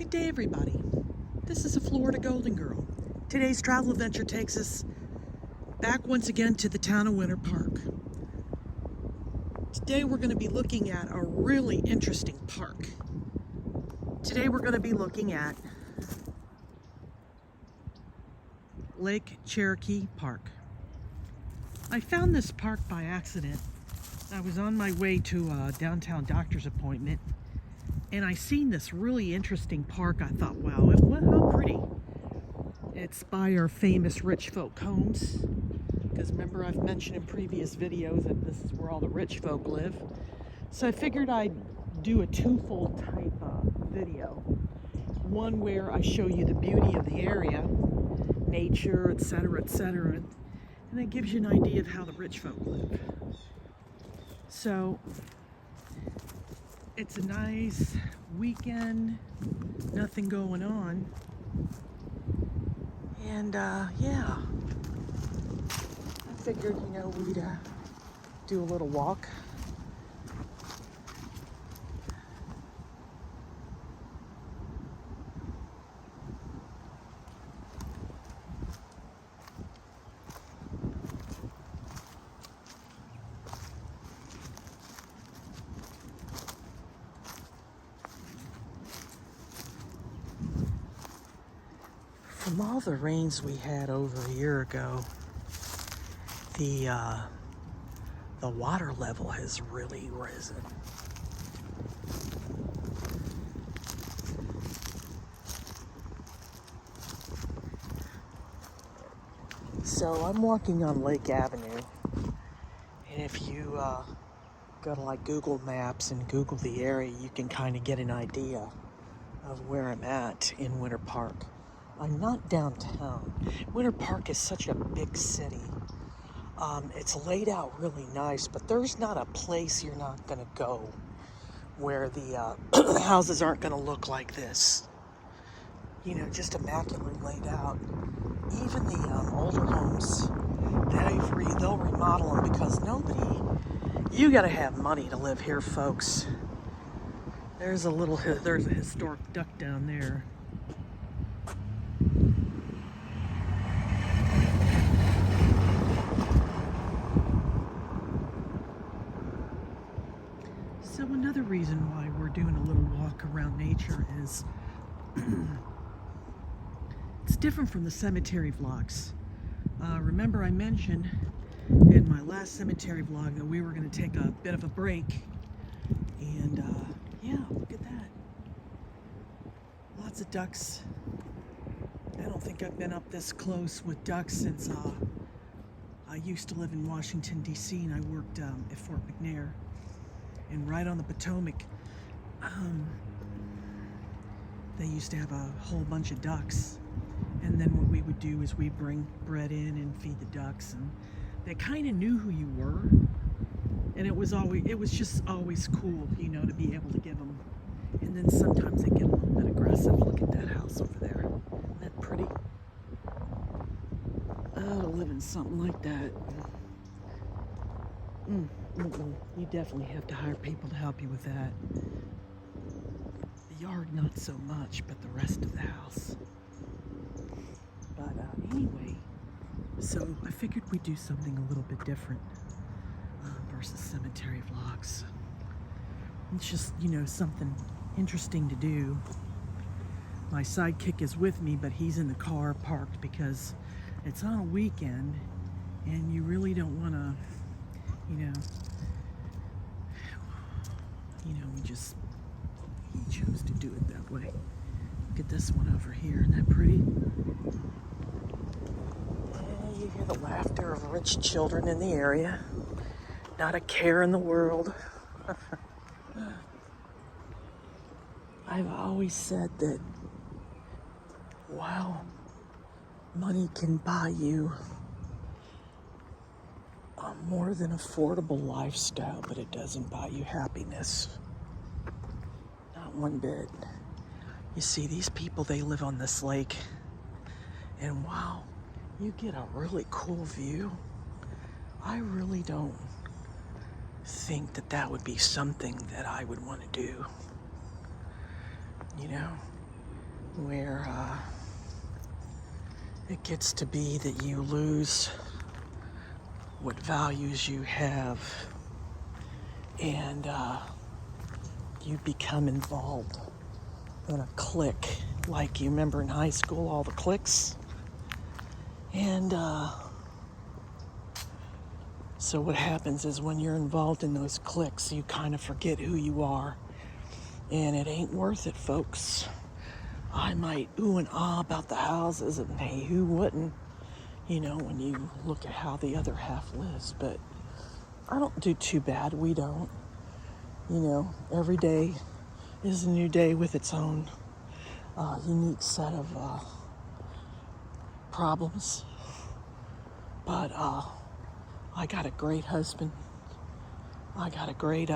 Good day, everybody. This is a Florida Golden Girl. Today's travel adventure takes us back once again to the town of Winter Park. Today we're going to be looking at a really interesting park. Today we're going to be looking at Lake Cherokee Park. I found this park by accident. I was on my way to a downtown doctor's appointment, and I seen this really interesting park. I thought, wow, how pretty. It's by our famous rich folk homes, because remember I've mentioned in previous videos that this is where all the rich folk live. So I figured I'd do a twofold type video. One where I show you the beauty of the area, nature, etc., etc., and it gives you an idea of how the rich folk live. So it's a nice weekend, nothing going on, and yeah, I figured, we'd do a little walk. From all the rains we had over a year ago, the water level has really risen. So I'm walking on Lake Avenue, and if you go to like Google Maps and Google the area, you can kind of get an idea of where I'm at in Winter Park. I'm not downtown. Winter Park is such a big city. It's laid out really nice, but there's not a place you're not gonna go where the houses aren't gonna look like this. Just immaculately laid out. Even the older homes, they'll remodel them because you gotta have money to live here, folks. There's a historic duck down there. So another reason why we're doing a little walk around nature is it's different from the cemetery vlogs. Remember I mentioned in my last cemetery vlog that we were going to take a bit of a break, and yeah, look at that. Lots of ducks. I don't think I've been up this close with ducks since I used to live in Washington, D.C., and I worked at Fort McNair. And right on the Potomac, they used to have a whole bunch of ducks. And then what we would do is we'd bring bread in and feed the ducks, and they kind of knew who you were. And it was just always cool, to be able to give them. And then sometimes they get a little bit aggressive. Look at that house over there. Isn't that pretty? Oh, to live in something like that. You definitely have to hire people to help you with that. The yard, not so much, but the rest of the house. But anyway, so I figured we'd do something a little bit different versus cemetery vlogs. It's just, something interesting to do. My sidekick is with me, but he's in the car parked because it's on a weekend, and you really don't want to, he chose to do it that way. Look at this one over here, isn't that pretty? Yeah, you hear the laughter of rich children in the area. Not a care in the world. I've always said that, wow, money can buy you a more than affordable lifestyle, but it doesn't buy you happiness. Not one bit. You see, these people, they live on this lake, and wow, you get a really cool view. I really don't think that that would be something that I would want to do. You know, where it gets to be that you lose what values you have, and you become involved in a clique, like you remember in high school, all the cliques. And so what happens is when you're involved in those cliques, you kind of forget who you are, and it ain't worth it, folks. I might ooh and ah about the houses, and hey, who wouldn't, when you look at how the other half lives, but I don't do too bad. We don't. Every day is a new day with its own unique set of problems. But I got a great husband. I got a great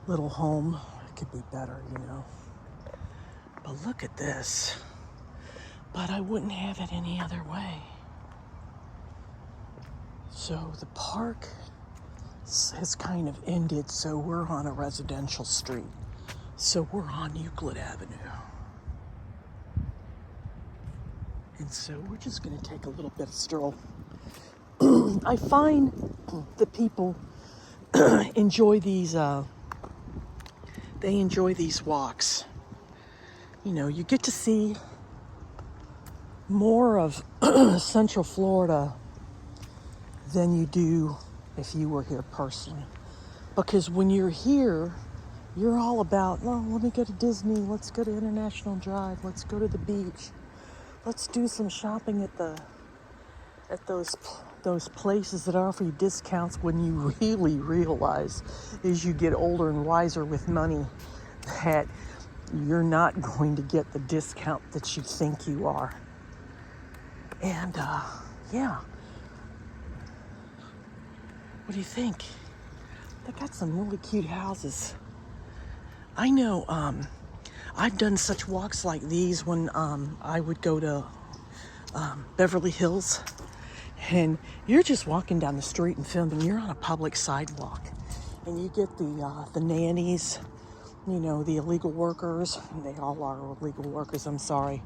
little home. It could be better, But look at this. But I wouldn't have it any other way. So the park has kind of ended, so we're on a residential street. So we're on Euclid Avenue. And so we're just going to take a little bit of stroll. I find that people enjoy these walks. You get to see more of Central Florida than you do if you were here personally. Because when you're here, you're all about, let me go to Disney, let's go to International Drive, let's go to the beach, let's do some shopping at those places that offer you discounts, when you really realize as you get older and wiser with money that you're not going to get the discount that you think you are. And yeah. What do you think? They got some really cute houses. I know I've done such walks like these when I would go to Beverly Hills, and you're just walking down the street and filming. You're on a public sidewalk, and you get the nannies, the illegal workers. And they all are illegal workers. I'm sorry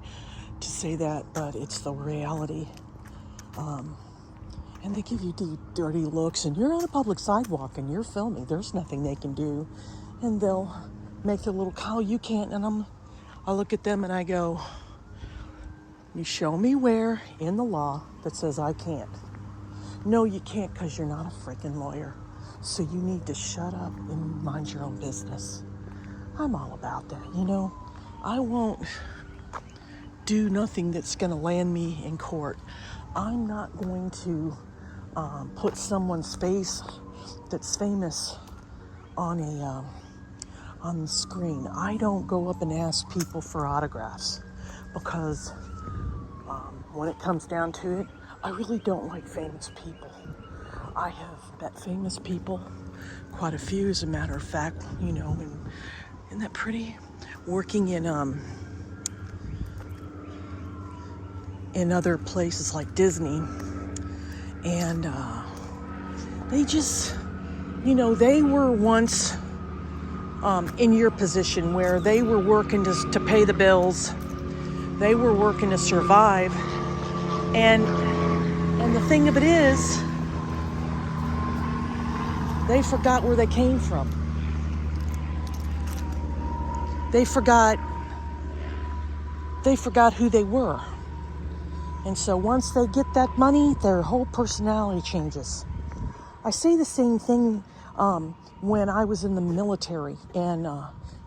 to say that, but it's the reality. And they give you dirty looks, and you're on a public sidewalk and you're filming. There's nothing they can do, and they'll make their little call. You can't. And I look at them and I go, you show me where in the law that says I can't. No, you can't, because you're not a freaking lawyer. So you need to shut up and mind your own business. I'm all about that, I won't do nothing that's going to land me in court. I'm not going to put someone's face that's famous on the screen. I don't go up and ask people for autographs, because when it comes down to it, I really don't like famous people. I have met famous people, quite a few, as a matter of fact, and isn't that pretty? Working in other places like Disney, and they just, they were once in your position, where they were working to pay the bills, they were working to survive, and the thing of it is, they forgot where they came from. They forgot who they were. And so once they get that money, their whole personality changes. I say the same thing when I was in the military, and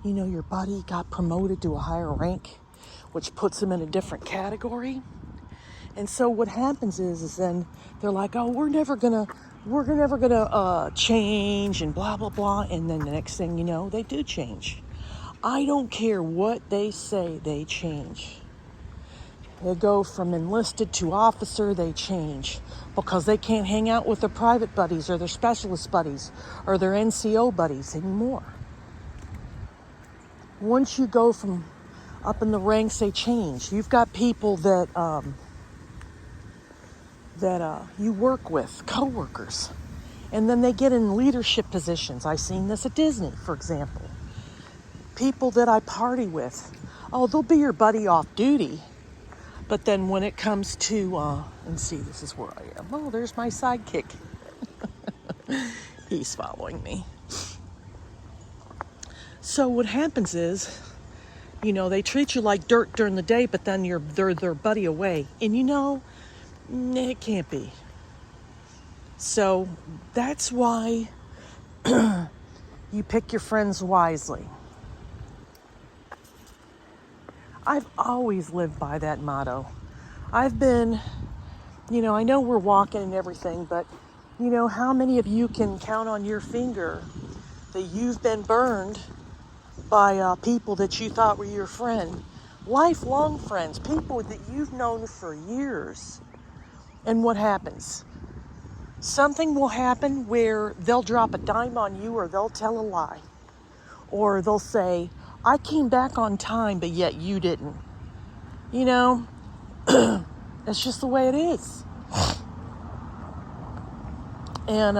your buddy got promoted to a higher rank, which puts him in a different category. And so what happens is then they're like, oh, we're never gonna change, and blah blah blah. And then the next thing you know, they do change. I don't care what they say, they change. They go from enlisted to officer, they change, because they can't hang out with their private buddies or their specialist buddies or their NCO buddies anymore. Once you go from up in the ranks, they change. You've got people that you work with, co-workers, and then they get in leadership positions. I've seen this at Disney, for example. people that I party with. Oh, they'll be your buddy off duty. But then when it comes to, and see, this is where I am. Oh, there's my sidekick. He's following me. So what happens is, they treat you like dirt during the day, but then they're their buddy away. And it can't be. So that's why you pick your friends wisely. I've always lived by that motto. I've been, I know we're walking and everything, but how many of you can count on your finger that you've been burned by people that you thought were your friend? Lifelong friends, people that you've known for years. And what happens? Something will happen where they'll drop a dime on you, or they'll tell a lie. Or they'll say, I came back on time, but yet you didn't. That's just the way it is. And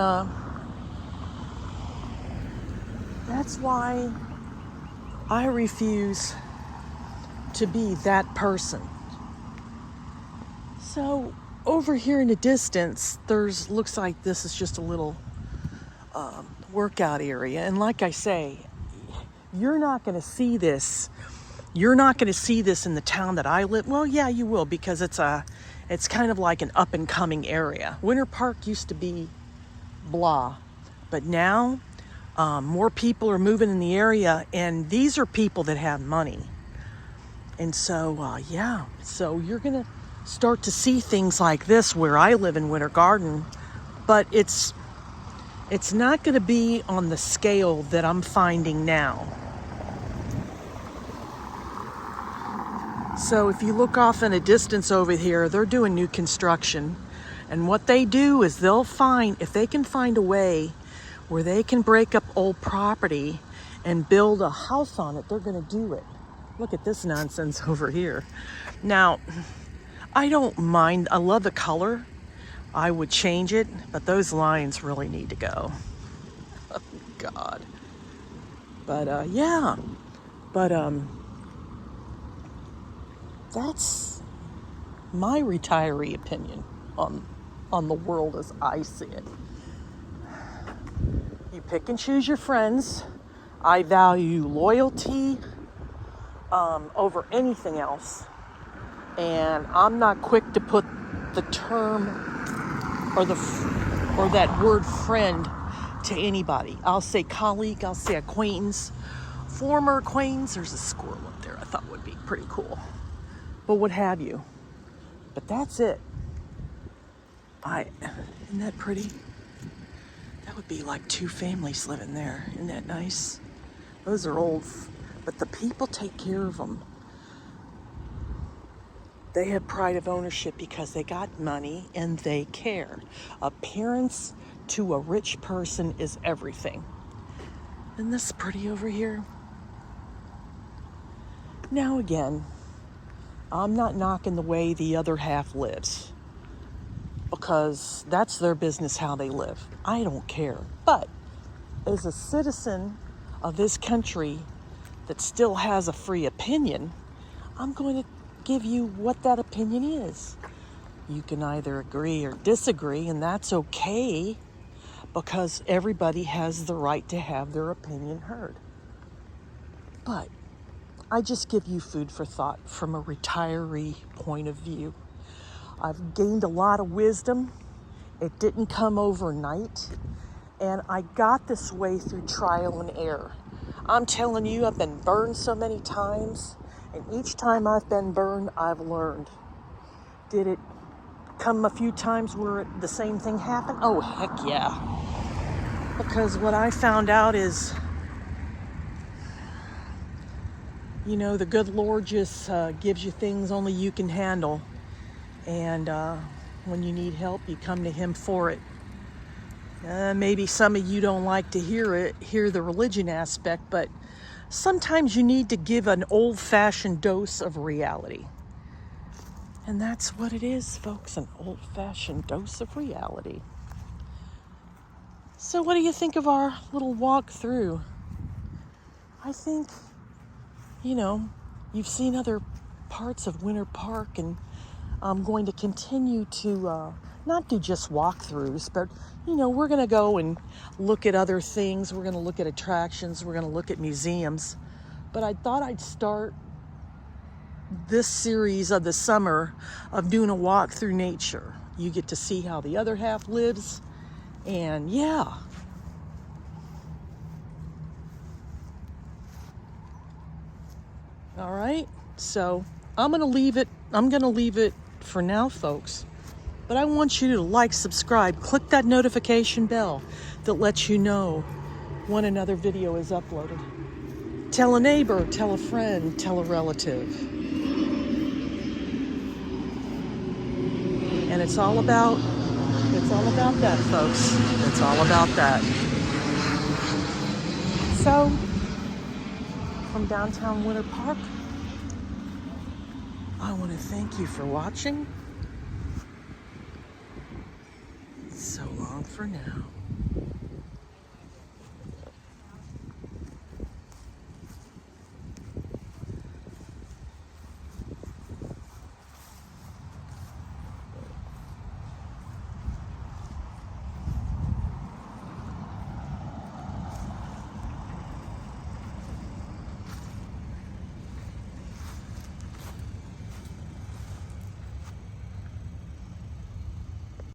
that's why I refuse to be that person. So over here in the distance, looks like this is just a little workout area. And like I say, you're not going to see this. You're not going to see this in the town that I live. Well, yeah, you will, because it's kind of like an up and coming area. Winter Park used to be blah, but now more people are moving in the area, and these are people that have money. And so, so you're going to start to see things like this where I live in Winter Garden, but it's not going to be on the scale that I'm finding now. So if you look off in a distance over here, they're doing new construction. And what they do is if they can find a way where they can break up old property and build a house on it, they're going to do it. Look at this nonsense over here. Now, I don't mind. I love the color. I would change it, but those lines really need to go. Oh, God. But, that's my retiree opinion on the world as I see it. You pick and choose your friends. I value loyalty over anything else. And I'm not quick to put the term or that word friend to anybody. I'll say colleague, I'll say acquaintance, former acquaintance. There's a squirrel up there I thought would be pretty cool. But what have you. But that's it. Isn't that pretty? That would be like 2 families living there. Isn't that nice? Those are old, but the people take care of them. They have pride of ownership because they got money and they care. Appearance to a rich person is everything. Isn't this pretty over here? Now again, I'm not knocking the way the other half lives, because that's their business how they live. I don't care. But as a citizen of this country that still has a free opinion, I'm going to give you what that opinion is. You can either agree or disagree, and that's okay, because everybody has the right to have their opinion heard. But I just give you food for thought from a retiree point of view. I've gained a lot of wisdom. It didn't come overnight. And I got this way through trial and error. I'm telling you, I've been burned so many times. And each time I've been burned, I've learned. Did it come a few times where the same thing happened? Oh, heck yeah. Because what I found out is, the good Lord just gives you things only you can handle. And when you need help, you come to Him for it. Maybe some of you don't like to hear the religion aspect, but sometimes you need to give an old-fashioned dose of reality. And that's what it is, folks, an old-fashioned dose of reality. So what do you think of our little walk through? I think you know, you've seen other parts of Winter Park, and I'm going to continue to not do just walkthroughs, but, you know, we're going to go and look at other things. We're going to look at attractions. We're going to look at museums. But I thought I'd start this series of the summer of doing a walk through nature. You get to see how the other half lives, and yeah. All right, so I'm gonna leave it for now, folks. But I want you to like, subscribe, click that notification bell that lets you know when another video is uploaded. Tell a neighbor, tell a friend, tell a relative. And it's all about that, folks. It's all about that. So, from downtown Winter Park, I want to thank you for watching. So long for now.